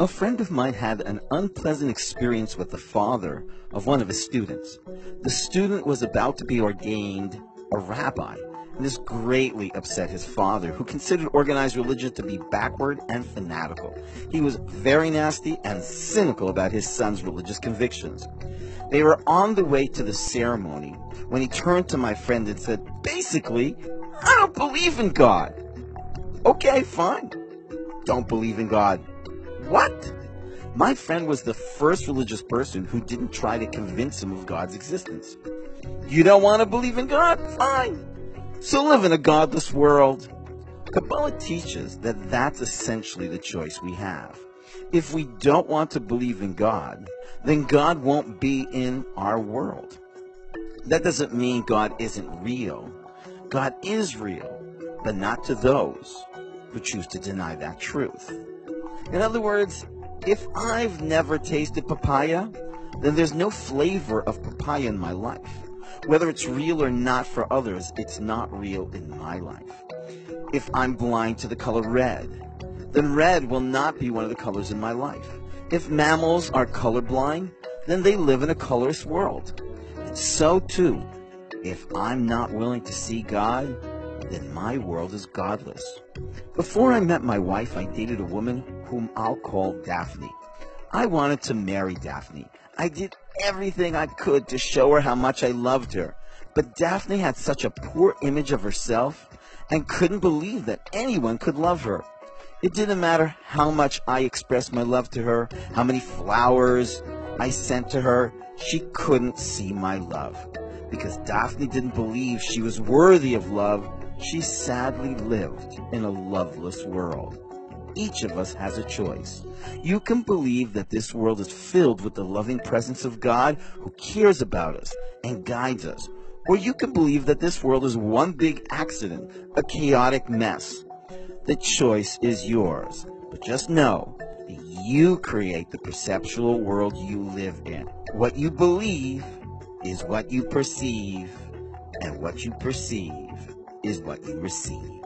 A friend of mine had an unpleasant experience with the father of one of his students. The student was about to be ordained a rabbi, and this greatly upset his father, who considered organized religion to be backward and fanatical. He was very nasty and cynical about his son's religious convictions. They were on the way to the ceremony when he turned to my friend and said, basically, I don't believe in God. Okay, fine. Don't believe in God. What? My friend was the first religious person who didn't try to convince him of God's existence. You don't want to believe in God? Fine. So live in a godless world. Kabbalah teaches that that's essentially the choice we have. If we don't want to believe in God, then God won't be in our world. That doesn't mean God isn't real. God is real, but not to those who choose to deny that truth. In other words, if I've never tasted papaya, then there's no flavor of papaya in my life. Whether it's real or not for others, it's not real in my life. If I'm blind to the color red, then red will not be one of the colors in my life. If mammals are colorblind, then they live in a colorless world. And so too, if I'm not willing to see God, then my world is godless. Before I met my wife, I dated a woman whom I'll call Daphne. I wanted to marry Daphne. I did everything I could to show her how much I loved her. But Daphne had such a poor image of herself and couldn't believe that anyone could love her. It didn't matter how much I expressed my love to her, how many flowers I sent to her, she couldn't see my love. Because Daphne didn't believe she was worthy of love, she sadly lived in a loveless world. Each of us has a choice. You can believe that this world is filled with the loving presence of God who cares about us and guides us. Or you can believe that this world is one big accident, a chaotic mess. The choice is yours. But just know that you create the perceptual world you live in. What you believe is what you perceive, and what you perceive is what you receive.